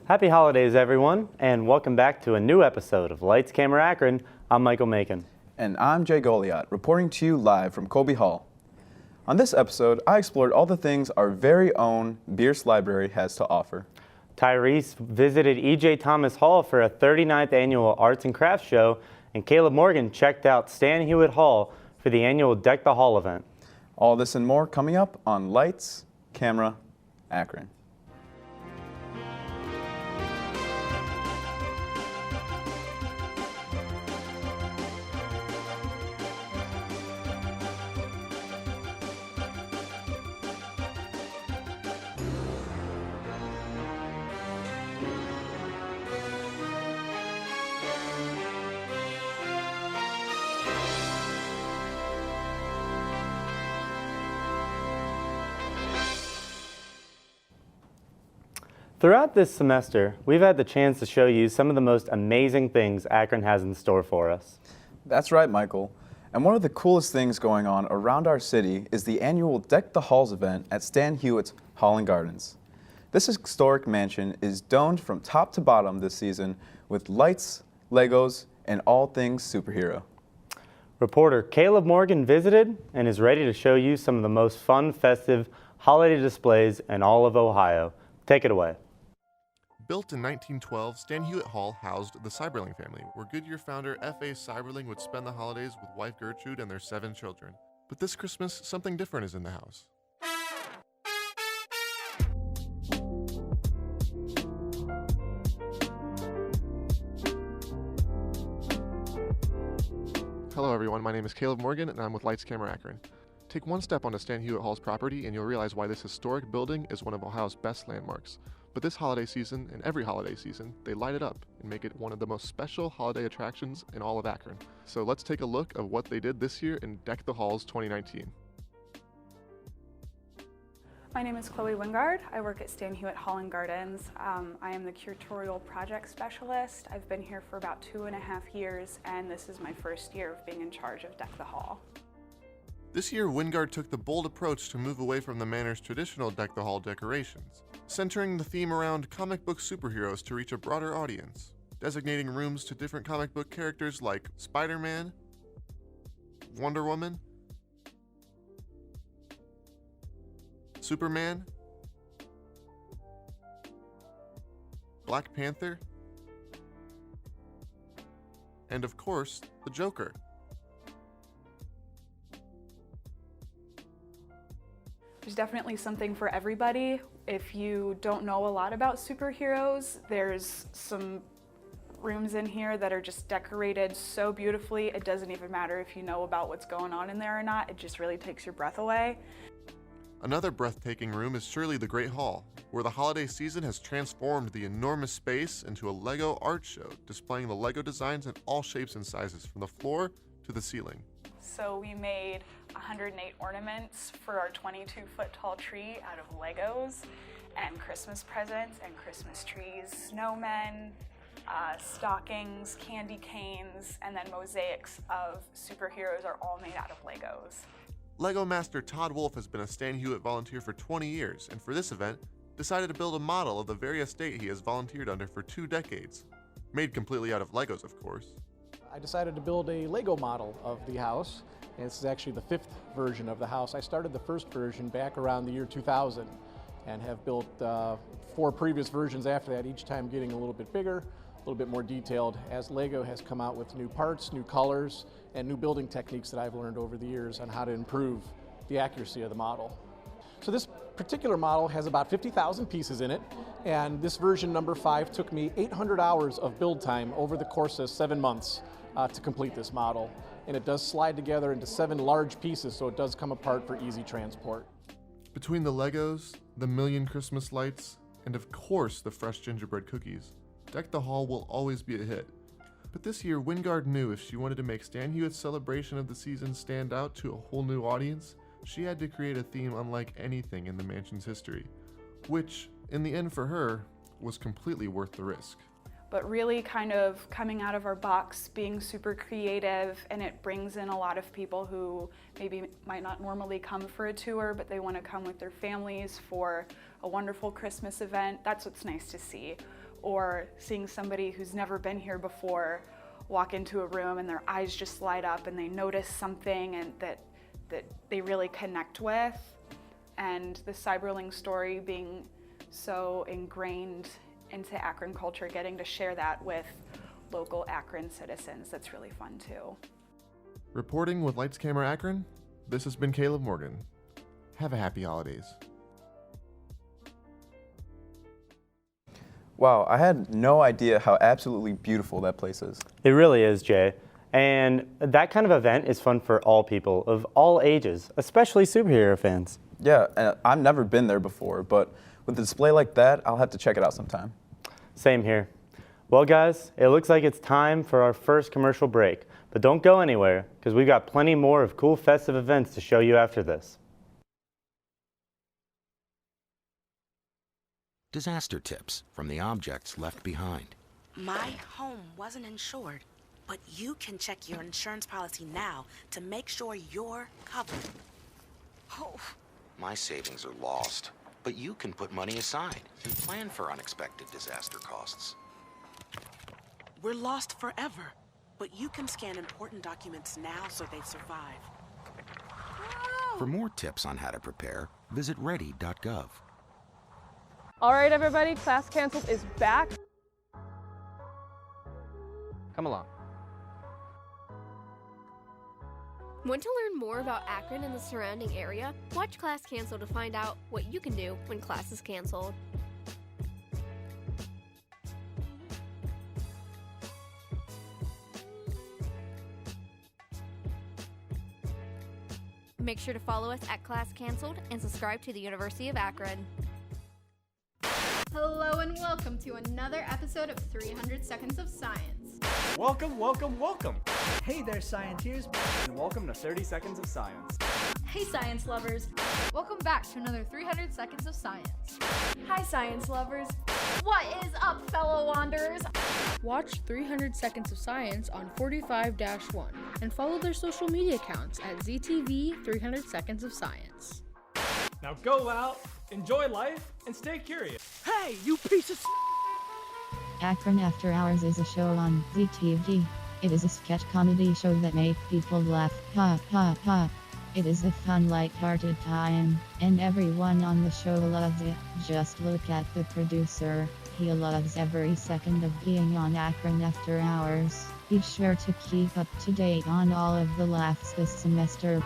Happy holidays, everyone, and welcome back to a new episode of Lights, Camera, Akron. I'm Michael Macon. And I'm Jay Goliath, reporting to you live from Colby Hall. On this episode, I explored all the things our very own Bierce Library has to offer. Tyrese visited E.J. Thomas Hall for a 39th annual Arts and Crafts show, and Caleb Morgan checked out Stan Hewitt Hall for the annual Deck the Hall event. All this and more coming up on Lights, Camera, Akron. Throughout this semester, we've had the chance to show you some of the most amazing things Akron has in store for us. That's right, Michael. And one of the coolest things going on around our city is the annual Deck the Halls event at Stan Hewitt's Hall and Gardens. This historic mansion is domed from top to bottom this season with lights, Legos, and all things superhero. Reporter Caleb Morgan visited and is ready to show you some of the most fun, festive holiday displays in all of Ohio. Take it away. Built in 1912, Stan Hewitt Hall housed the Cyberling family, where Goodyear founder F.A. Cyberling would spend the holidays with wife Gertrude and their 7 children. But this Christmas, something different is in the house. Hello everyone, my name is Caleb Morgan and I'm with Lights, Camera, Akron. Take one step onto Stan Hewitt Hall's property and you'll realize why this historic building is one of Ohio's best landmarks. But this holiday season, and every holiday season, they light it up and make it one of the most special holiday attractions in all of Akron. So let's take a look at what they did this year in Deck the Halls 2019. My name is Chloe Wingard. I work at Stan Hewitt Hall and Gardens. I am the curatorial project specialist. I've been here for about 2.5 years, and this is my first year of being in charge of Deck the Hall. This year, Wingard took the bold approach to move away from the manor's traditional Deck the Hall decorations, centering the theme around comic book superheroes to reach a broader audience, designating rooms to different comic book characters like Spider-Man, Wonder Woman, Superman, Black Panther, and of course, the Joker. There's definitely something for everybody. If you don't know a lot about superheroes, there's some rooms in here that are just decorated so beautifully, it doesn't even matter if you know about what's going on in there or not, it just really takes your breath away. Another breathtaking room is surely the Great Hall, where the holiday season has transformed the enormous space into a Lego art show, displaying the Lego designs in all shapes and sizes, from the floor to the ceiling. So we made 108 ornaments for our 22-foot tall tree out of Legos, and Christmas presents and Christmas trees, snowmen, stockings, candy canes, and then mosaics of superheroes are all made out of Legos. Lego master Todd Wolf has been a Stan Hewitt volunteer for 20 years, and for this event, decided to build a model of the very estate he has volunteered under for 2 decades. Made completely out of Legos, of course. I decided to build a Lego model of the house, and this is actually the 5th version of the house. I started the first version back around the year 2000 and have built 4 previous versions after that, each time getting a little bit bigger, a little bit more detailed, as Lego has come out with new parts, new colors, and new building techniques that I've learned over the years on how to improve the accuracy of the model. So this particular model has about 50,000 pieces in it, and this version number 5 took me 800 hours of build time over the course of 7 months to complete this model. And it does slide together into 7 large pieces, so it does come apart for easy transport. Between the Legos, the million Christmas lights, and of course the fresh gingerbread cookies, Deck the Hall will always be a hit. But this year, Wingard knew if she wanted to make Stan Hewitt's celebration of the season stand out to a whole new audience, she had to create a theme unlike anything in the mansion's history, which, in the end for her, was completely worth the risk. But really kind of coming out of our box, being super creative, and it brings in a lot of people who maybe might not normally come for a tour, but they want to come with their families for a wonderful Christmas event. That's what's nice to see. or seeing somebody who's never been here before walk into a room and their eyes just light up and they notice something and that they really connect with. And the Cyberling story being so ingrained into Akron culture, getting to share that with local Akron citizens, that's really fun too. Reporting with Lights Camera Akron, this has been Caleb Morgan. Have a happy holidays. Wow, I had no idea how absolutely beautiful that place is. It really is, Jay. And that kind of event is fun for all people of all ages, especially superhero fans. Yeah, and I've never been there before, but with a display like that, I'll have to check it out sometime. Same here. Well, guys, it looks like it's time for our first commercial break. But don't go anywhere, because we've got plenty more of cool festive events to show you after this. Disaster tips from the objects left behind. My home wasn't insured, but you can check your insurance policy now to make sure you're covered. Oh. My savings are lost, but you can put money aside and plan for unexpected disaster costs. We're lost forever, but you can scan important documents now so they survive. For more tips on how to prepare, visit ready.gov. All right, everybody, Class Canceled is back. Come along. Want to learn more about Akron and the surrounding area? Watch Class Canceled to find out what you can do when class is canceled. Make sure to follow us at Class Canceled and subscribe to the University of Akron. Hello and welcome to another episode of 300 Seconds of Science. Welcome, welcome, welcome. Hey there, Scienteers, and welcome to 30 Seconds of Science. Hey, science lovers. Welcome back to another 300 Seconds of Science. Hi, science lovers. What is up, fellow wanderers? Watch 300 Seconds of Science on 45-1 and follow their social media accounts at ZTV 300 Seconds of Science. Now go out, enjoy life, and stay curious. Hey, you piece of Akron After Hours is a show on ZTV. It is a sketch comedy show that makes people laugh. Ha ha ha. It is a fun, light-hearted time, and everyone on the show loves it. Just look at the producer. He loves every second of being on Akron After Hours. Be sure to keep up to date on all of the laughs this semester.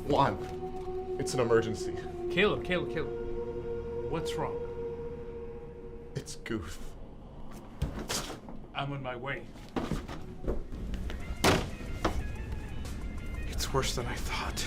Juan, it's an emergency. Caleb. What's wrong? It's Goof. I'm on my way. It's worse than I thought.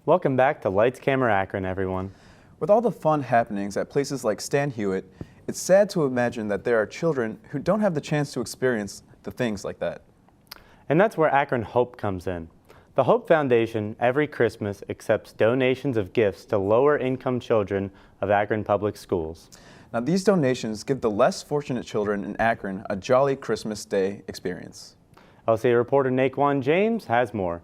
Welcome back to Lights Camera Akron, everyone. With all the fun happenings at places like Stan Hewitt, it's sad to imagine that there are children who don't have the chance to experience the things like that. And that's where Akron Hope comes in. The Hope Foundation every Christmas accepts donations of gifts to lower-income children of Akron Public Schools. Now, these donations give the less fortunate children in Akron a jolly Christmas Day experience. LCA reporter Naquan James has more.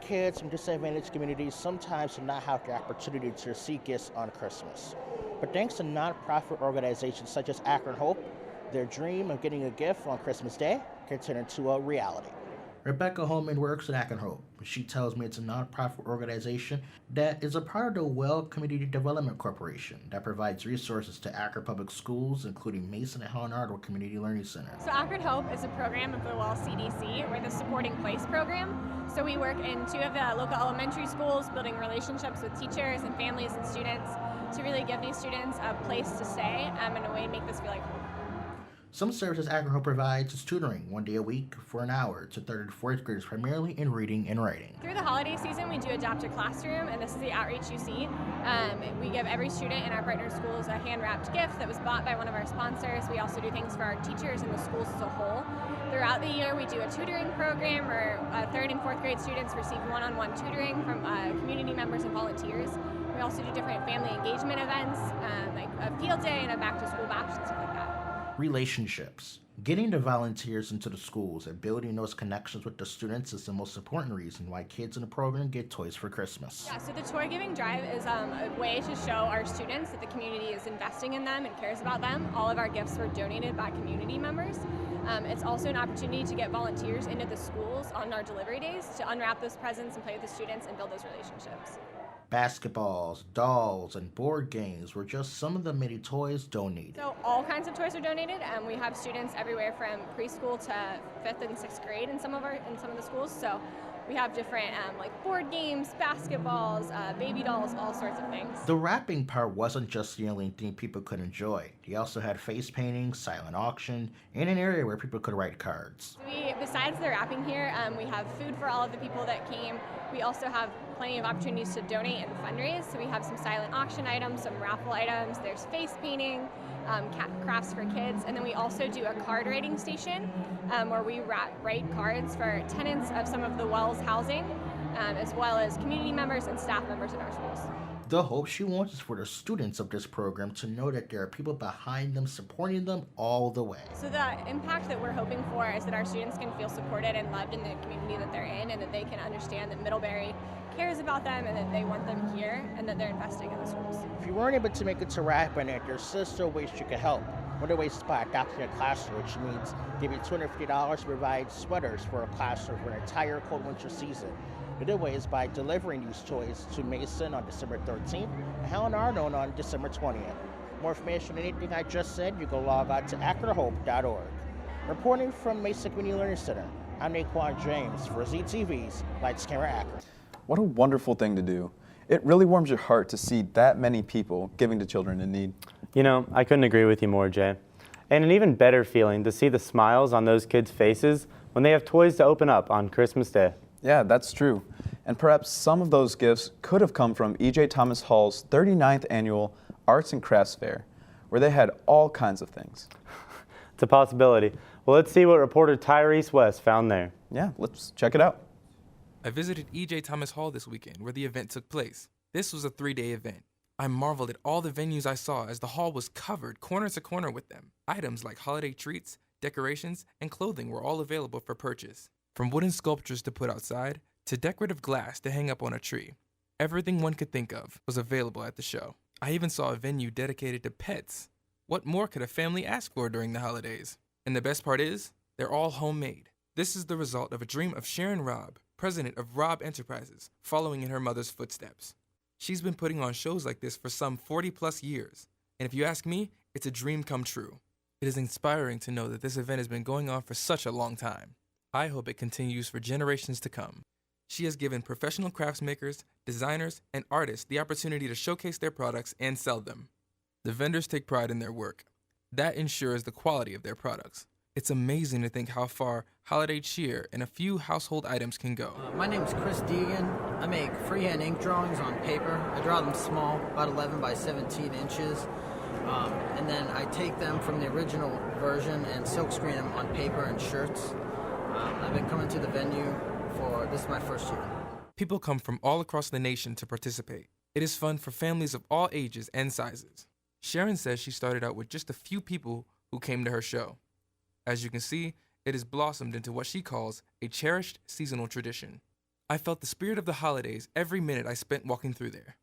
Kids from disadvantaged communities sometimes do not have the opportunity to receive gifts on Christmas. But thanks to nonprofit organizations such as Akron Hope, their dream of getting a gift on Christmas Day can turn into a reality. Rebecca Holman works at Akron Hope. She tells me it's a nonprofit organization that is a part of the Well Community Development Corporation that provides resources to Akron Public Schools, including Mason and Helen Ardwell Community Learning Center. So Akron Hope is a program of the Well CDC. We're the Supporting Place program. So we work in 2 of the local elementary schools, building relationships with teachers and families and students to really give these students a place to stay and a way to make this feel like home. Some services Akron Hope provides is tutoring 1 day a week for an hour to 3rd and 4th graders, primarily in reading and writing. Through the holiday season, we do Adopt a Classroom, and this is the outreach you see. We give every student in our partner schools a hand-wrapped gift that was bought by one of our sponsors. We also do things for our teachers and the schools as a whole. Throughout the year, we do a tutoring program where 3rd and 4th grade students receive one-on-one tutoring from community members and volunteers. We also do different family engagement events, like a field day and a back-to-school bash and stuff like that. Relationships. Getting the volunteers into the schools and building those connections with the students is the most important reason why kids in the program get toys for Christmas. Yeah, so the toy giving drive is a way to show our students that the community is investing in them and cares about them. All of our gifts were donated by community members. It's also an opportunity to get volunteers into the schools on our delivery days to unwrap those presents and play with the students and build those relationships. Basketballs, dolls, and board games were just some of the many toys donated. So all kinds of toys are donated, and we have students everywhere from preschool to 5th and 6th grade in some of the schools. So we have different like board games, basketballs, baby dolls, all sorts of things. The wrapping part wasn't just the only thing people could enjoy. They also had face painting, silent auction, and an area where people could write cards. Besides the wrapping here, we have food for all of the people that came. We also have plenty of opportunities to donate and fundraise. So we have some silent auction items, some raffle items. There's face painting, crafts for kids, and then we also do a card writing station where we write cards for tenants of some of the Wells housing, as well as community members and staff members in our schools. The hope she wants is for the students of this program to know that there are people behind them supporting them all the way. So the impact that we're hoping for is that our students can feel supported and loved in the community that they're in, and that they can understand that Middlebury cares about them and that they want them here and that they're investing in the schools. If you weren't able to make it to Rapid, there's still ways you can help. One of the ways is by adopting a classroom, which means giving $250 to provide sweaters for a classroom for an entire cold winter season. The other way is by delivering these toys to Mason on December 13th and Helen Ardwell on December 20th. More information on anything I just said, you can log on to akronhope.org. Reporting from Mason Community Learning Center, I'm Naquan James for ZTV's Lights Camera Akron. What a wonderful thing to do. It really warms your heart to see that many people giving to children in need. You know, I couldn't agree with you more, Jay. And an even better feeling to see the smiles on those kids' faces when they have toys to open up on Christmas Day. Yeah, that's true. And perhaps some of those gifts could have come from E.J. Thomas Hall's 39th Annual Arts and Crafts Fair, where they had all kinds of things. It's a possibility. Well, let's see what reporter Tyrese West found there. Yeah, let's check it out. I visited E.J. Thomas Hall this weekend, where the event took place. This was a 3-day event. I marveled at all the venues I saw as the hall was covered corner to corner with them. Items like holiday treats, decorations, and clothing were all available for purchase. From wooden sculptures to put outside, to decorative glass to hang up on a tree. Everything one could think of was available at the show. I even saw a venue dedicated to pets. What more could a family ask for during the holidays? And the best part is, they're all homemade. This is the result of a dream of Sharon Robb, president of Robb Enterprises, following in her mother's footsteps. She's been putting on shows like this for some 40+ years, and if you ask me, it's a dream come true. It is inspiring to know that this event has been going on for such a long time. I hope it continues for generations to come. She has given professional craftsmakers, designers, and artists the opportunity to showcase their products and sell them. The vendors take pride in their work. That ensures the quality of their products. It's amazing to think how far holiday cheer and a few household items can go. My name is Chris Deegan. I make freehand ink drawings on paper. I draw them small, about 11 by 17 inches. And then I take them from the original version and silkscreen them on paper and shirts. I've been coming to the venue this is my first year. People come from all across the nation to participate. It is fun for families of all ages and sizes. Sharon says she started out with just a few people who came to her show. As you can see, it has blossomed into what she calls a cherished seasonal tradition. I felt the spirit of the holidays every minute I spent walking through there.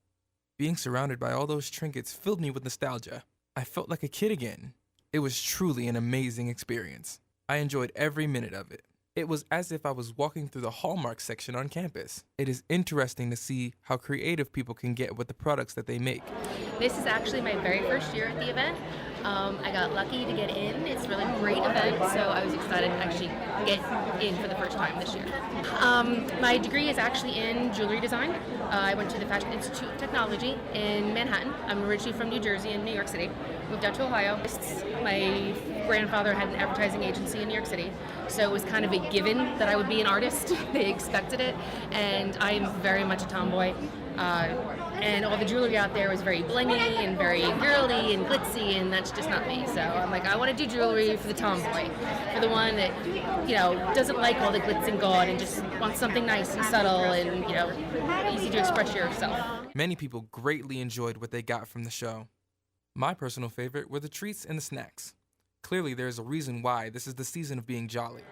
Being surrounded by all those trinkets filled me with nostalgia. I felt like a kid again. It was truly an amazing experience. I enjoyed every minute of it. It was as if I was walking through the Hallmark section on campus. It is interesting to see how creative people can get with the products that they make. This is actually my very first year at the event. I got lucky to get in. It's a really great event, so I was excited to actually get in for the first time this year. My degree is actually in jewelry design. I went to the Fashion Institute of Technology in Manhattan. I'm originally from New Jersey and New York City. Moved out to Ohio. My grandfather had an advertising agency in New York City, so it was kind of a given that I would be an artist. They expected it, and I am very much a tomboy. And all the jewelry out there was very blingy and very girly and glitzy, and that's just not me. So I'm like, I want to do jewelry for the tomboy, for the one that, doesn't like all the glitz and gaud and just wants something nice and subtle and, easy to express yourself. Many people greatly enjoyed what they got from the show. My personal favorite were the treats and the snacks. Clearly, there is a reason why this is the season of being jolly.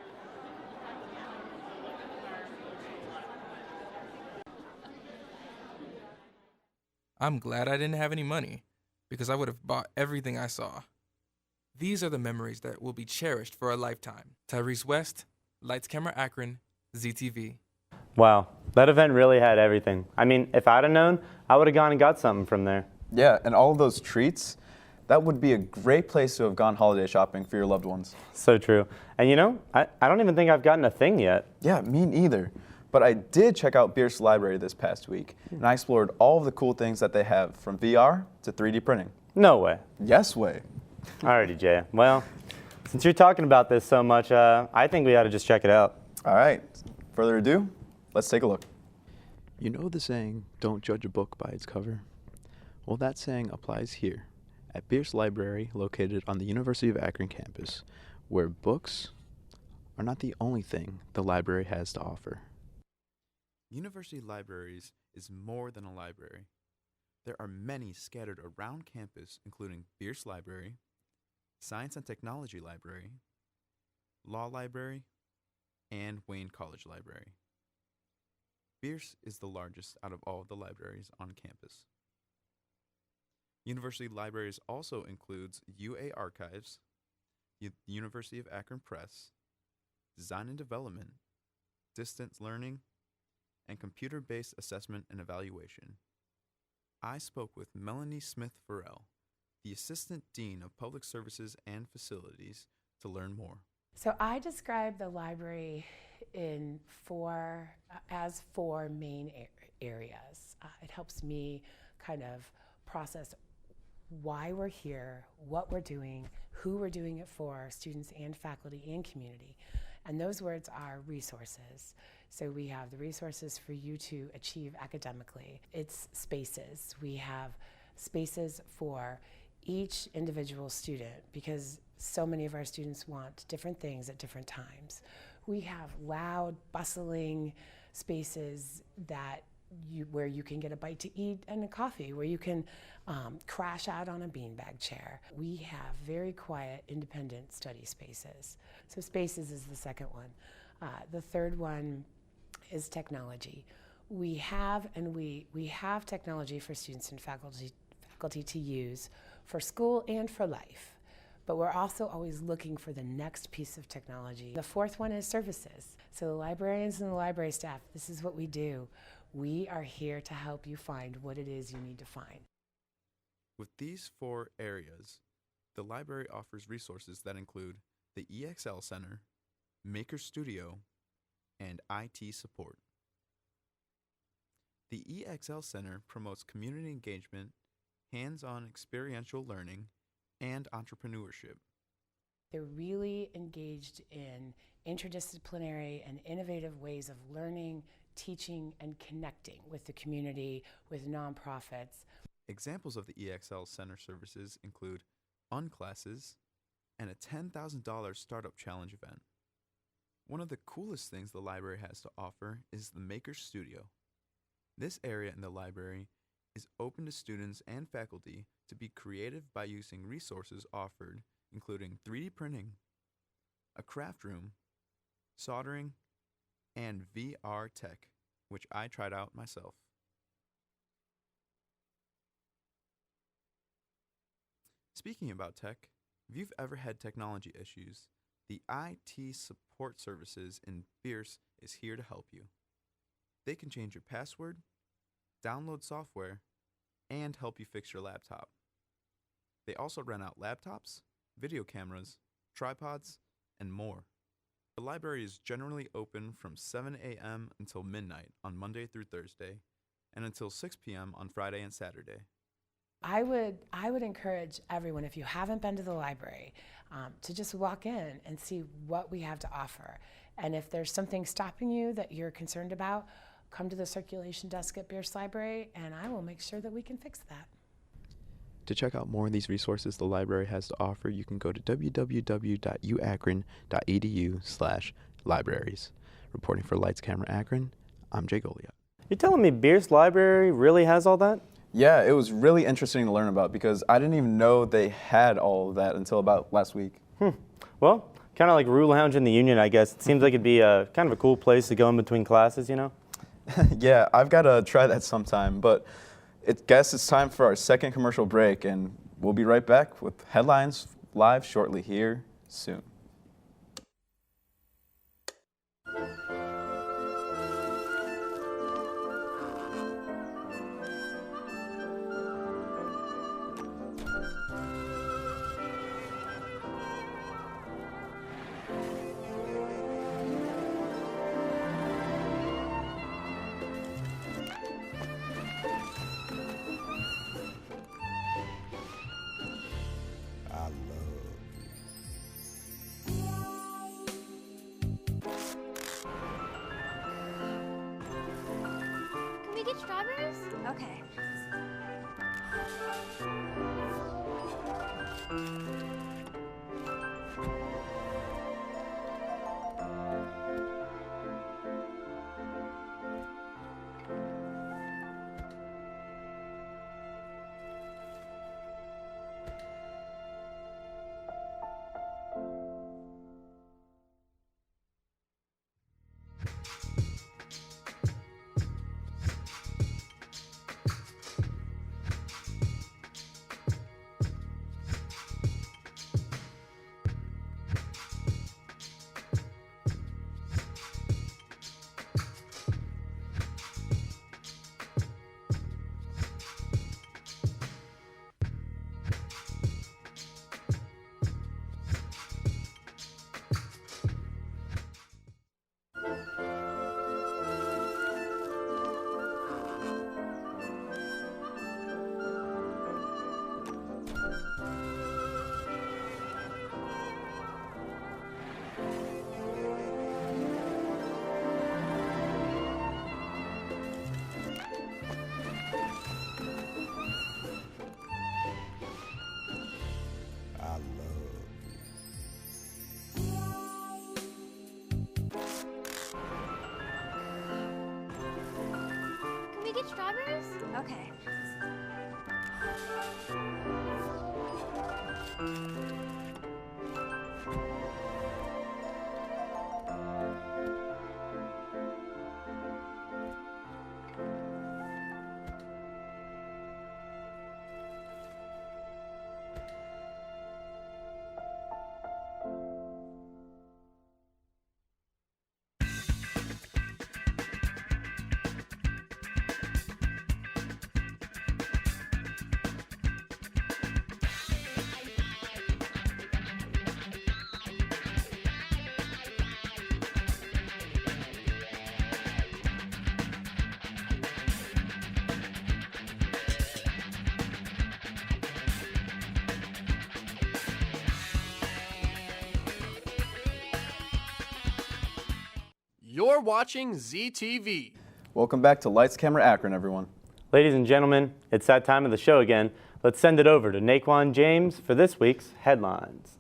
I'm glad I didn't have any money, because I would have bought everything I saw. These are the memories that will be cherished for a lifetime. Tyrese West, Lights Camera Akron, ZTV. Wow, that event really had everything. I mean, if I'd have known, I would have gone and got something from there. Yeah, and all of those treats, that would be a great place to have gone holiday shopping for your loved ones. So true. And I don't even think I've gotten a thing yet. Yeah, me neither. But I did check out Bierce Library this past week, and I explored all of the cool things that they have, from VR to 3D printing. No way. Yes way. Alrighty, Jay. Well, since you're talking about this so much, I think we ought to just check it out. All right. Further ado, let's take a look. You know the saying, don't judge a book by its cover? Well, that saying applies here at Bierce Library, located on the University of Akron campus, where books are not the only thing the library has to offer. University Libraries is more than a library. There are many scattered around campus, including Bierce Library, Science and Technology Library, Law Library, and Wayne College Library. Bierce is the largest out of all of the libraries on campus. University Libraries also includes UA Archives, University of Akron Press, Design and Development, Distance Learning, and Computer-Based Assessment and Evaluation. I spoke with Melanie Smith-Farrell, the Assistant Dean of Public Services and Facilities, to learn more. So I describe the library in four main areas. It helps me kind of process why we're here, what we're doing, who we're doing it for, students and faculty and community. And those words are resources. So we have the resources for you to achieve academically. It's spaces. We have spaces for each individual student, because so many of our students want different things at different times. We have loud, bustling spaces where you can get a bite to eat and a coffee, where you can crash out on a beanbag chair. We have very quiet, independent study spaces. So spaces is the second one. The third one is technology. We have technology for students and faculty to use for school and for life. But we're also always looking for the next piece of technology. The fourth one is services. So the librarians and the library staff, this is what we do. We are here to help you find what it is you need to find. With these four areas, the library offers resources that include the EXL Center, Maker Studio, and IT support. The EXL Center promotes community engagement, hands-on experiential learning, and entrepreneurship. They're really engaged in interdisciplinary and innovative ways of learning, teaching, and connecting with the community, with nonprofits. Examples of the EXL Center services include unclasses and a $10,000 startup challenge event. One of the coolest things the library has to offer is the Maker Studio. This area in the library is open to students and faculty to be creative by using resources offered, including 3D printing, a craft room, soldering, and VR tech, which I tried out myself. Speaking about tech, if you've ever had technology issues, The IT support services in Bierce is here to help you. They can change your password, download software, and help you fix your laptop. They also rent out laptops, video cameras, tripods, and more. The library is generally open from 7 a.m. until midnight on Monday through Thursday, and until 6 p.m. on Friday and Saturday. I would encourage everyone, if you haven't been to the library, to just walk in and see what we have to offer. And if there's something stopping you that you're concerned about, come to the circulation desk at Bierce Library, and I will make sure that we can fix that. To check out more of these resources the library has to offer, you can go to www.uakron.edu/libraries. Reporting for Lights Camera Akron, I'm Jay Goliath. You're telling me Bierce Library really has all that? Yeah, it was really interesting to learn about because I didn't even know they had all of that until about last week. Well, kind of like Rue Lounge in the Union, I guess. It seems like it'd be a kind of a cool place to go in between classes, you know? Yeah, I've got to try that sometime, but I guess it's time for our second commercial break, and we'll be right back with headlines live shortly here soon. Can we get strawberries? Okay. Can we get strawberries? Okay. You're watching ZTV. Welcome back to Lights Camera Akron, everyone. Ladies and gentlemen, it's that time of the show again. Let's send it over to Naquan James for this week's headlines.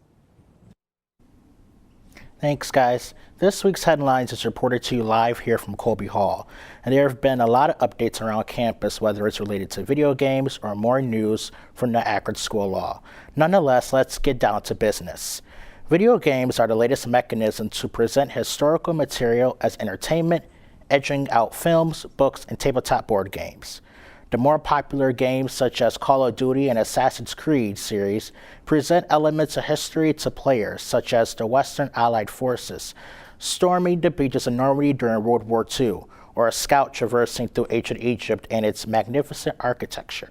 Thanks, guys. This week's headlines is reported to you live here from Colby Hall. And there have been a lot of updates around campus, whether it's related to video games or more news from the Akron School of Law. Nonetheless, let's get down to business. Video games are the latest mechanism to present historical material as entertainment, edging out films, books, and tabletop board games. The more popular games such as Call of Duty and Assassin's Creed series present elements of history to players, such as the Western Allied forces storming the beaches of Normandy during World War II, or a scout traversing through ancient Egypt and its magnificent architecture.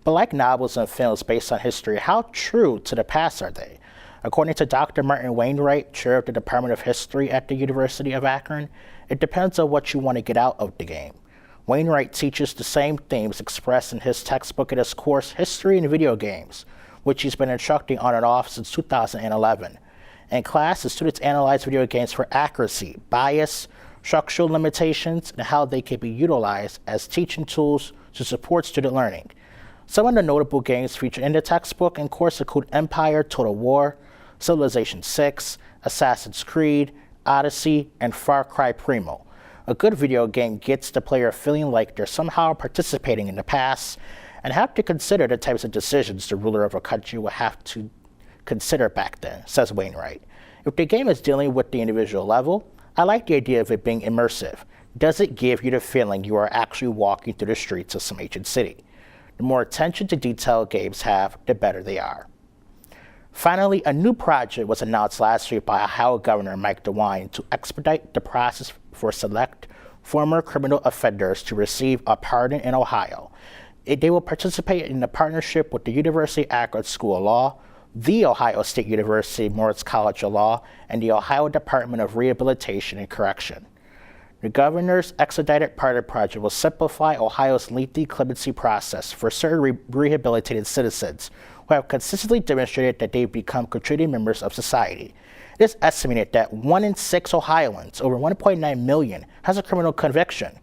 But like novels and films based on history, how true to the past are they? According to Dr. Martin Wainwright, chair of the Department of History at the University of Akron, it depends on what you want to get out of the game. Wainwright teaches the same themes expressed in his textbook in his course, History in Video Games, which he's been instructing on and off since 2011. In class, the students analyze video games for accuracy, bias, structural limitations, and how they can be utilized as teaching tools to support student learning. Some of the notable games featured in the textbook and course include Empire, Total War, Civilization VI, Assassin's Creed, Odyssey, and Far Cry Primo. A good video game gets the player feeling like they're somehow participating in the past and have to consider the types of decisions the ruler of a country would have to consider back then, says Wainwright. If the game is dealing with the individual level, I like the idea of it being immersive. Does it give you the feeling you are actually walking through the streets of some ancient city? The more attention to detail games have, the better they are. Finally, a new project was announced last week by Ohio Governor Mike DeWine to expedite the process for select former criminal offenders to receive a pardon in Ohio. They will participate in a partnership with the University of Akron School of Law, the Ohio State University Moritz College of Law, and the Ohio Department of Rehabilitation and Correction. The governor's expedited pardon project will simplify Ohio's lengthy clemency process for certain rehabilitated citizens who have consistently demonstrated that they've become contributing members of society. It is estimated that 1 in 6 Ohioans, over 1.9 million, has a criminal conviction.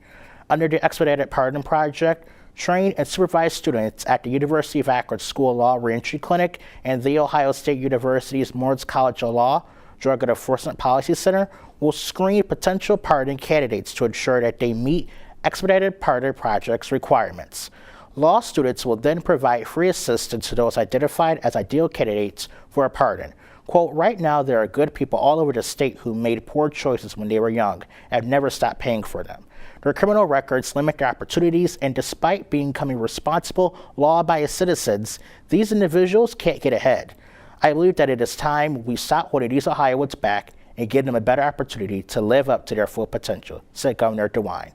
Under the expedited pardon project, trained and supervised students at the University of Akron School of Law Reentry Clinic and the Ohio State University's Moritz College of Law Drug and Enforcement Policy Center will screen potential pardon candidates to ensure that they meet expedited pardon project's requirements. Law students will then provide free assistance to those identified as ideal candidates for a pardon. Quote, right now there are good people all over the state who made poor choices when they were young and have never stopped paying for them. Their criminal records limit their opportunities, and despite becoming responsible, law-abiding citizens, these individuals can't get ahead. I believe that it is time we stop holding these Ohioans back and give them a better opportunity to live up to their full potential, said Governor DeWine.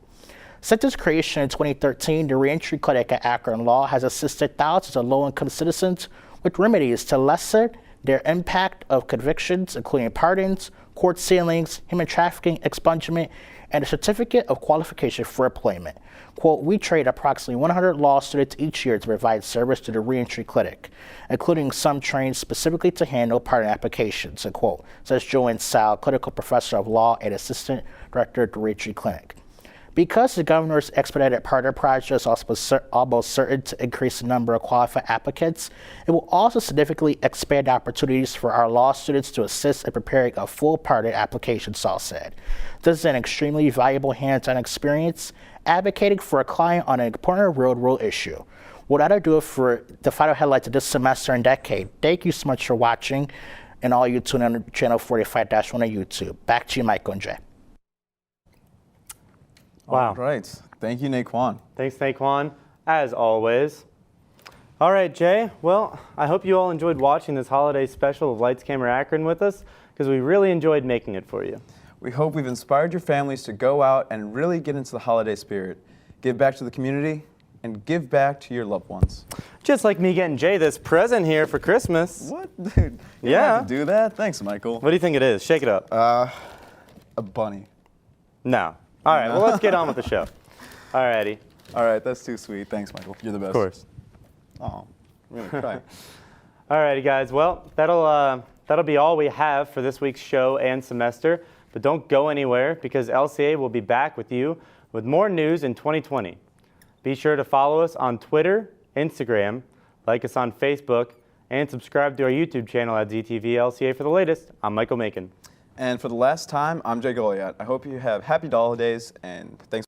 Since its creation in 2013, the Reentry Clinic at Akron Law has assisted thousands of low-income citizens with remedies to lessen their impact of convictions, including pardons, court sealings, human trafficking expungement, and a certificate of qualification for employment. Quote, we train approximately 100 law students each year to provide service to the Reentry Clinic, including some trained specifically to handle pardon applications, end quote, says Joanne Sal, clinical professor of law and assistant director of the Reentry Clinic. Because the governor's expedited pardon project is almost certain to increase the number of qualified applicants, it will also significantly expand opportunities for our law students to assist in preparing a full pardon application, Saul said. This is an extremely valuable hands-on experience advocating for a client on an important real-world issue. Well, that'll do it for the final headlines of this semester and decade. Thank you so much for watching, and all you tune in on channel 45-1 on YouTube. Back to you, Michael and Jay. Wow. All right. Thank you, Naquan. Thanks, Naquan, as always. All right, Jay. Well, I hope you all enjoyed watching this holiday special of Lights, Camera, Akron with us, because we really enjoyed making it for you. We hope we've inspired your families to go out and really get into the holiday spirit, give back to the community, and give back to your loved ones. Just like me getting Jay this present here for Christmas. What? Dude, you don't have to do that? Thanks, Michael. What do you think it is? Shake it up. A bunny. No. All right, well, let's get on with the show. All righty. All right, that's too sweet. Thanks, Michael. You're the best. Of course. Oh, I'm going to cry. All righty, guys. Well, that'll be all we have for this week's show and semester. But don't go anywhere, because LCA will be back with you with more news in 2020. Be sure to follow us on Twitter, Instagram, like us on Facebook, and subscribe to our YouTube channel at ZTV LCA for the latest. I'm Michael Macon. And for the last time, I'm Jay Goliath. I hope you have happy holidays, and thanks.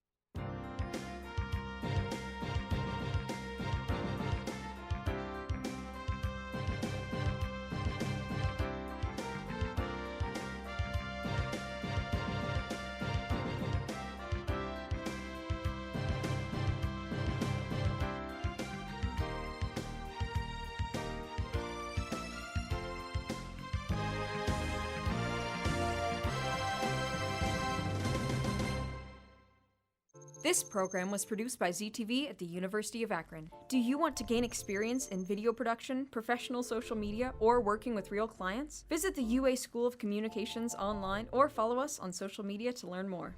This program was produced by ZTV at the University of Akron. Do you want to gain experience in video production, professional social media, or working with real clients? Visit the UA School of Communications online or follow us on social media to learn more.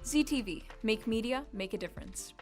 ZTV, make media, make a difference.